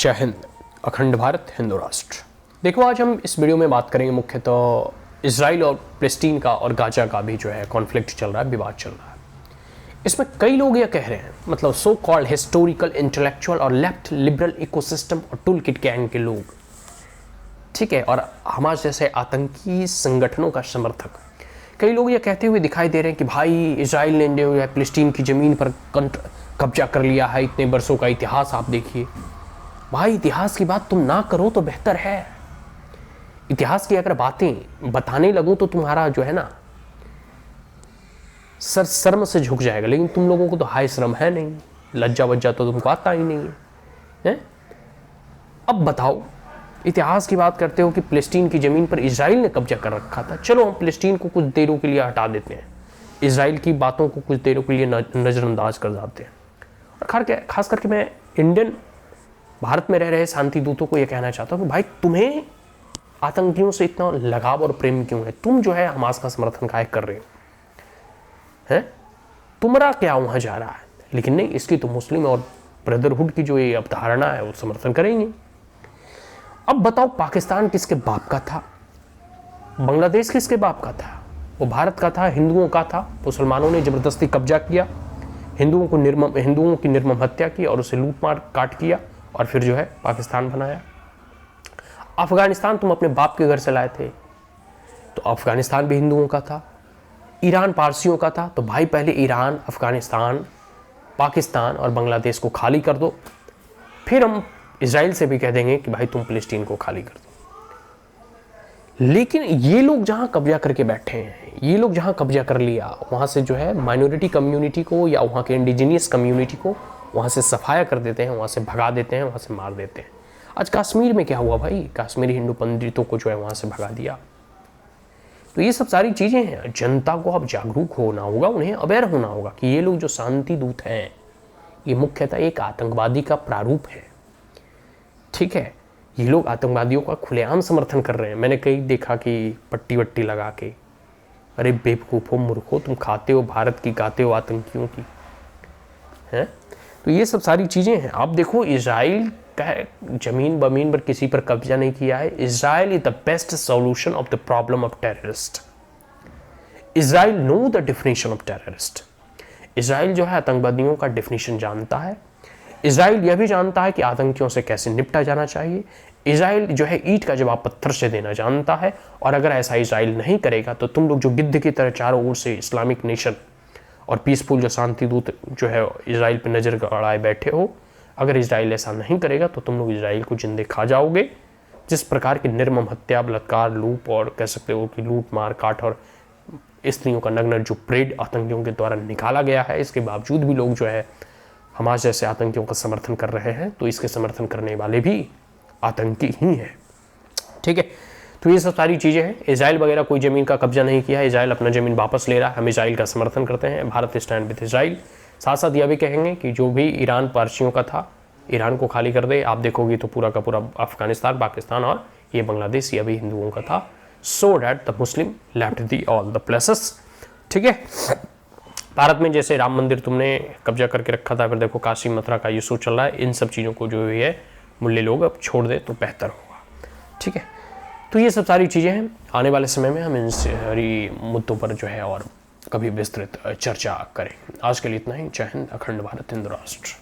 जय हिंद, अखंड भारत, हिंदू राष्ट्र। देखो, आज हम इस वीडियो में बात करेंगे मुख्यतः इजराइल और पैलेस्टीन का और गाजा का भी जो है कॉन्फ्लिक्ट चल रहा है, विवाद चल रहा है। इसमें कई लोग ये कह रहे हैं, मतलब सो कॉल्ड हिस्टोरिकल, इंटेलेक्चुअल और लेफ्ट लिबरल इकोसिस्टम और टूल किट गैंग के लोग, ठीक है, और हमास जैसे आतंकी संगठनों का समर्थक, कई लोग ये कहते हुए दिखाई दे रहे हैं कि भाई इजराइल ने जो है पैलेस्टीन की ज़मीन पर कब्जा कर लिया है, इतने वर्षों का इतिहास आप देखिए। भाई, इतिहास की बात तुम ना करो तो बेहतर है। इतिहास की अगर बातें बताने लगूं तो तुम्हारा जो है ना सर शर्म से झुक जाएगा, लेकिन तुम लोगों को तो हाय शर्म है नहीं, लज्जा वज्जा तो तुमको आता ही नहीं है? अब बताओ, इतिहास की बात करते हो कि पैलेस्टीन की ज़मीन पर इजराइल ने कब्जा कर रखा था। चलो हम पैलेस्टीन को कुछ देरों के लिए हटा देते हैं, इजराइल की बातों को कुछ देरों के लिए नज़रअंदाज कर जाते हैं। और खास करके मैं इंडियन भारत में रह रहे शांति दूतों को यह कहना चाहता हूँ कि भाई, तुम्हें आतंकियों से इतना लगाव और प्रेम क्यों है? तुम जो है हमास का समर्थन काहे कर रहे हो? हैं? तुम्हारा क्या वहाँ जा रहा है? लेकिन नहीं, इसकी तो मुस्लिम और ब्रदरहुड की जो ये अवधारणा है वो समर्थन करेंगे। अब बताओ, पाकिस्तान किसके बाप का था? बांग्लादेश किसके बाप का था? वो भारत का था, हिंदुओं का था। मुसलमानों ने जबरदस्ती कब्जा किया, हिंदुओं की निर्मम हत्या की और उसे लूट मार काट किया और फिर जो है पाकिस्तान बनाया। अफगानिस्तान तुम अपने बाप के घर से लाए थे, तो अफगानिस्तान भी हिंदुओं का था। ईरान पारसियों का था, तो भाई पहले ईरान, अफगानिस्तान, पाकिस्तान और बांग्लादेश को खाली कर दो, फिर हम इजराइल से भी कह देंगे कि भाई तुम पैलेस्टीन को खाली कर दो। लेकिन ये लोग जहां कब्जा करके बैठे हैं, ये लोग जहां कब्जा कर लिया, वहां से जो है माइनॉरिटी कम्युनिटी को या वहां के इंडिजिनियस कम्युनिटी को वहाँ से सफाया कर देते हैं, वहाँ से भगा देते हैं, वहाँ से मार देते हैं। आज कश्मीर में क्या हुआ भाई? कश्मीरी हिंदू पंडितों को जो है वहाँ से भगा दिया। तो ये सब सारी चीज़ें हैं। जनता को अब जागरूक होना होगा, उन्हें अवेयर होना होगा कि ये लोग जो शांति दूत हैं, ये मुख्यतः एक आतंकवादी का प्रारूप है, ठीक है। ये लोग आतंकवादियों का खुलेआम समर्थन कर रहे हैं। मैंने कई देखा कि पट्टी वट्टी लगा के, अरे बेवकूफ़ो, मूर्खो, तुम खाते हो भारत की, गाते हो आतंकियों की, हैं? तो ये सब सारी चीज़ें हैं। आप देखो, इजराइल का जमीन बमीन पर किसी पर कब्जा नहीं किया है। Israel is the best solution of the problem of terrorist. Israel know the definition of terrorist. Israel जो है आतंकवादियों का डेफिनेशन जानता है। इजराइल यह भी जानता है कि आतंकियों से कैसे निपटा जाना चाहिए। इजराइल जो है ईंट का जवाब पत्थर से देना जानता है। और अगर ऐसा इजराइल नहीं करेगा तो तुम लोग जो गिद्ध की तरह चारों ओर से इस्लामिक नेशन और पीसफुल जो शांति दूत जो है इजराइल पे नज़र गड़ाए बैठे हो, अगर इजराइल ऐसा नहीं करेगा तो तुम लोग इजराइल को जिंदे खा जाओगे। जिस प्रकार की निर्मम हत्या, बलात्कार, लूट और कह सकते हो कि लूट मार काट और स्त्रियों का नग्न जो परेड आतंकियों के द्वारा निकाला गया है, इसके बावजूद भी लोग जो है हमास जैसे आतंकियों का समर्थन कर रहे हैं। तो इसके समर्थन करने वाले भी आतंकी ही हैं, ठीक है। तो ये सब सारी चीज़ें हैं। इजराइल वगैरह कोई ज़मीन का कब्जा नहीं किया है, इजराइल अपना ज़मीन वापस ले रहा है। हम इजराइल का समर्थन करते हैं, भारत स्टैंड विद इजराइल। साथ साथ यह भी कहेंगे कि जो भी ईरान पारसियों का था, ईरान को खाली कर दे। आप देखोगे तो पूरा का पूरा अफगानिस्तान, पाकिस्तान और ये बांग्लादेश, ये भी हिंदुओं का था। So that the Muslim left the all the places, ठीक है। भारत में जैसे राम मंदिर तुमने कब्जा करके रखा था, फिर देखो काशी मथुरा का इशू चल रहा है। इन सब चीज़ों को जो है मुल्ले लोग अब छोड़ दे तो बेहतर होगा, ठीक है। तो ये सब सारी चीज़ें हैं। आने वाले समय में हम इन सारी मुद्दों पर जो है और कभी विस्तृत चर्चा करें। आज के लिए इतना ही। जय हिंद, अखंड भारत, हिंदू राष्ट्र।